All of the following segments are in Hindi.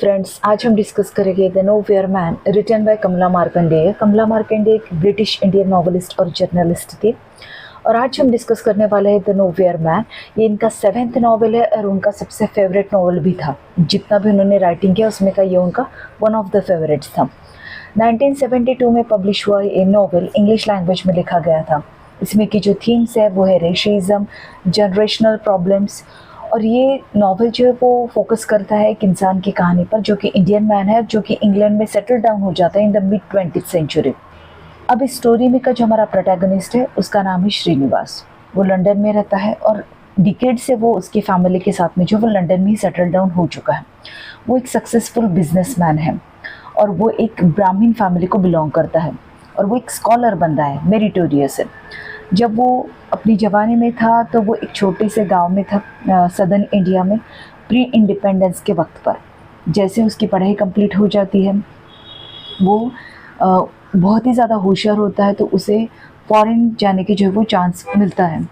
फ्रेंड्स, आज हम डिस्कस करेंगे the nowhere man written by Kamala Markandaya. Kamala Markandaya एक ब्रिटिश इंडियन नॉवलिस्ट और जर्नलिस्ट थी और आज हम डिस्कस करने वाले हैं द नोवेयर मैन। ये इनका 7th नॉवल है और उनका सबसे फेवरेट नॉवल भी था। जितना भी उन्होंने राइटिंग किया उसमें का ये उनका वन ऑफ द फेवरेट्स था। 1972 में पब्लिश हुआ ये नॉवल इंग्लिश लैंग्वेज में लिखा गया था। इसमें की जो थीम्स है वो है रेशिज्म, जनरेशनल प्रॉब्लम्स। और ये नॉवल जो है वो फोकस करता है एक इंसान की कहानी पर जो कि इंडियन मैन है, जो कि इंग्लैंड में सेटल डाउन हो जाता है in the mid 20th century. अब इस स्टोरी में का जो हमारा प्रोटैगनिस्ट है उसका नाम है श्रीनिवास। वो लंदन में रहता है और डिकेड से वो उसकी फैमिली के साथ में जो वो लंदन में ही सेटल डाउन हो चुका है। वो एक सक्सेसफुल बिजनेसमैन है और वो एक ब्राह्मण फैमिली को बिलोंग करता है और वो एक स्कॉलर बंदा है, मेरिटोरियस है। जब वो अपनी जवानी में था तो वो एक छोटे से गांव में था सदर्न इंडिया में, प्री इंडिपेंडेंस के वक्त पर। जैसे उसकी पढ़ाई कंप्लीट हो जाती है वो बहुत ही ज़्यादा होशियार होता है, तो उसे फॉरेन जाने की जो है वो चांस मिलता है।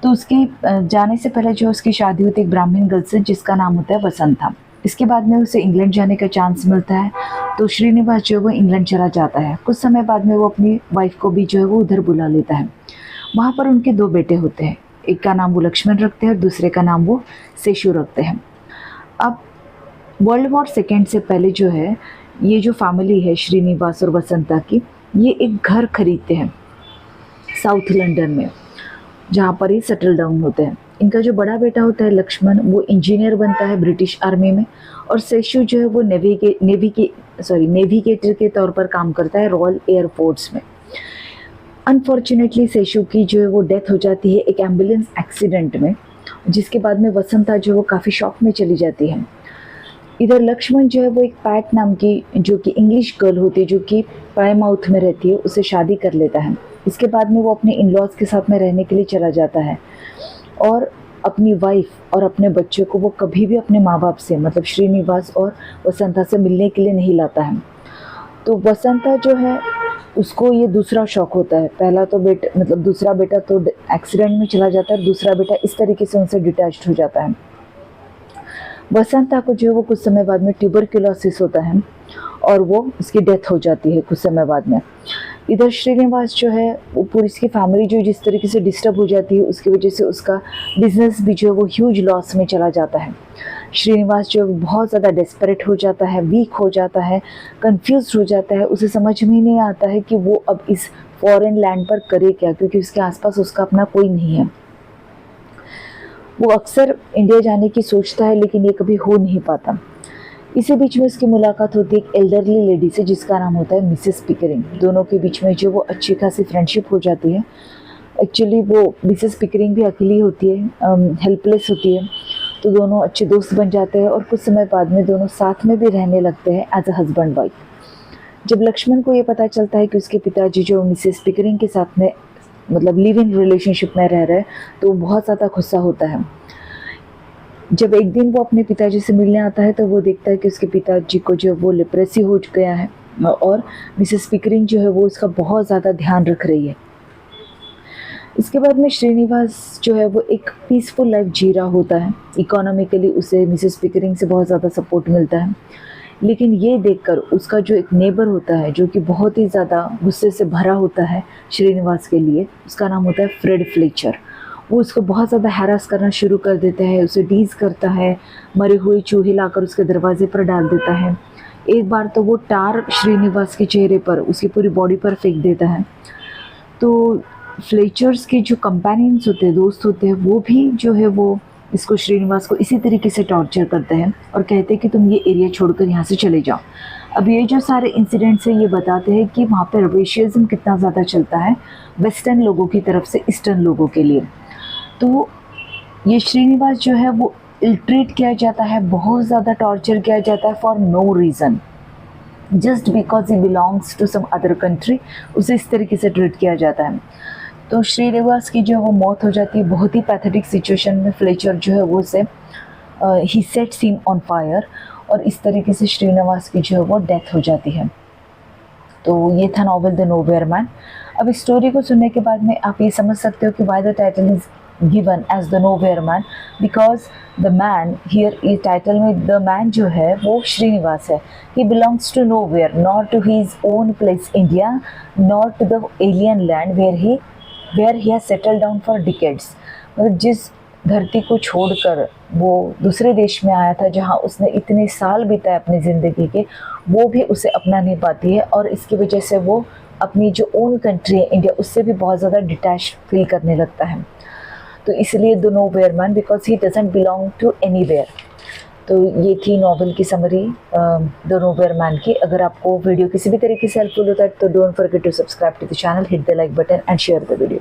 तो उसके जाने से पहले जो उसकी शादी होती है एक ब्राह्मण गर्ल से जिसका नाम होता है वसंता। इसके बाद में उसे इंग्लैंड जाने का चांस मिलता है, तो श्रीनिवास जो है वो इंग्लैंड चला जाता है। कुछ समय बाद में वो अपनी वाइफ को भी जो है वो उधर बुला लेता है। वहाँ पर उनके 2 बेटे होते हैं, एक का नाम वो लक्ष्मण रखते हैं और दूसरे का नाम वो शेषु रखते हैं। अब वर्ल्ड वॉर सेकेंड से पहले जो है ये जो फैमिली है श्रीनिवास और वसंता की, ये एक घर खरीदते हैं साउथ लंदन में, जहाँ पर ये सेटल डाउन होते हैं। इनका जो बड़ा बेटा होता है लक्ष्मण, वो इंजीनियर बनता है ब्रिटिश आर्मी में, और शेषु जो है वो नेविगेटर के तौर पर काम करता है रॉयल एयरफोर्स में। अनफॉर्चुनेटली शेषु की जो है वो डेथ हो जाती है एक एम्बुलेंस एक्सीडेंट में, जिसके बाद में वसंता जो है वो काफ़ी शॉक में चली जाती है। इधर लक्ष्मण जो है वो एक पैट नाम की जो कि इंग्लिश गर्ल होती है जो कि प्लायमाउथ में रहती है, उससे शादी कर लेता है। इसके बाद में वो अपने इन लॉज के साथ में रहने के लिए चला जाता है और अपनी वाइफ और अपने बच्चे को वो कभी भी अपने माँ बाप से, मतलब श्रीनिवास और वसंता से मिलने के लिए नहीं लाता है। तो वसंता जो है उसको ये दूसरा शौक होता है। पहला तो दूसरा बेटा तो एक्सीडेंट में चला जाता है, दूसरा बेटा इस तरीके से उनसे डिटैच्ड हो जाता है। वसंता को जो है वो कुछ समय बाद में ट्यूबरक्यूलोसिस होता है और वो उसकी डेथ हो जाती है कुछ समय बाद में। इधर श्रीनिवास जो है वो पूरी इसकी फैमिली जो जिस तरीके से डिस्टर्ब हो जाती है उसकी वजह से उसका बिजनेस भी जो है वो ह्यूज लॉस में चला जाता है। श्रीनिवास जो बहुत ज़्यादा डेस्परेट हो जाता है, वीक हो जाता है, कंफ्यूज हो जाता है। उसे समझ में ही नहीं आता है कि वो अब इस फॉरेन लैंड पर करे क्या, क्योंकि उसके आसपास उसका अपना कोई नहीं है। वो अक्सर इंडिया जाने की सोचता है लेकिन ये कभी हो नहीं पाता। इसी बीच में उसकी मुलाकात होती है एक एल्डरली लेडी से जिसका नाम होता है मिसेस पिकरिंग। दोनों के बीच में जो वो अच्छी खासी फ्रेंडशिप हो जाती है। एक्चुअली वो मिसेस पिकरिंग भी अकेली होती है, हेल्पलेस होती है, तो दोनों अच्छे दोस्त बन जाते हैं और कुछ समय बाद में दोनों साथ में भी रहने लगते हैं एज अ हस्बैंड वाइफ। जब लक्ष्मण को ये पता चलता है कि उसके पिताजी जो मिसेस पिकरिंग के साथ में मतलब लिव इन रिलेशनशिप में रह रहे हैं, तो वो बहुत ज़्यादा गुस्सा होता है। जब एक दिन वो अपने पिताजी से मिलने आता है तो वो देखता है कि उसके पिताजी को जो वो लेप्रेसी हो गया है और मिसेस पिकरिंग जो है वो उसका बहुत ज़्यादा ध्यान रख रही है। इसके बाद में श्रीनिवास जो है वो एक पीसफुल लाइफ जी रहा होता है। इकोनॉमिकली उसे मिसेस पिकरिंग से बहुत ज़्यादा सपोर्ट मिलता है, लेकिन ये देखकर उसका जो एक नेबर होता है जो कि बहुत ही ज़्यादा गुस्से से भरा होता है श्रीनिवास के लिए, उसका नाम होता है फ्रेड फ्लेचर। वो उसको बहुत ज़्यादा हैरास करना शुरू कर देता है, उसे टीज करता है, मरे हुए चूहे लाकर उसके दरवाजे पर डाल देता है। एक बार तो वो टार श्रीनिवास के चेहरे पर, उसकी पूरी बॉडी पर फेंक देता है। तो फ्लेचर्स के जो कंपेनियंस होते हैं, दोस्त होते हैं, वो भी जो है वो इसको श्रीनिवास को इसी तरीके से टॉर्चर करते हैं और कहते हैं कि तुम ये एरिया छोड़कर यहाँ से चले जाओ। अब ये जो सारे इंसिडेंट्स हैं ये बताते हैं कि वहाँ पर रेशिज्म कितना ज़्यादा चलता है वेस्टर्न लोगों की तरफ से ईस्टर्न लोगों के लिए। तो ये श्रीनिवास जो है वो इल्ट्रीट किया जाता है, बहुत ज़्यादा टॉर्चर किया जाता है for no reason, just because he belongs to some other country. उसे इस तरीके से ट्रीट किया जाता है। तो श्रीनिवास की जो वो मौत हो जाती है बहुत ही पैथेटिक सिचुएशन में। फ्लेचर जो है वो से ही सेट्स हिम ऑन फायर और इस तरीके से श्रीनिवास की जो है वो डेथ हो जाती है। तो ये था नॉवल द नोवेयर मैन। अब इस स्टोरी को सुनने के बाद में आप ये समझ सकते हो कि why the title is given as the nowhere man because the man here इस टाइटल में the man जो है वो श्रीनिवास है. He belongs to nowhere, not to his own place India, nor to the alien land where he has settled down for decades. मतलब जिस धरती को छोड़कर वो दूसरे देश में आया था जहाँ उसने इतने साल बिताए अपनी ज़िंदगी के, वो भी उसे अपना नहीं पाती है और इसकी वजह से वो अपनी जो ओन कंट्री है इंडिया उससे भी बहुत ज़्यादा डिटैच फील करने लगता है. तो इसलिए the nowhere man because he doesn't belong to anywhere. तो ये थी नॉवल की समरी द नोवेयर मैन की. अगर आपको वीडियो किसी भी तरीके से हेल्पफुल होता है तो don't forget to subscribe to the channel, hit the like button and share the video.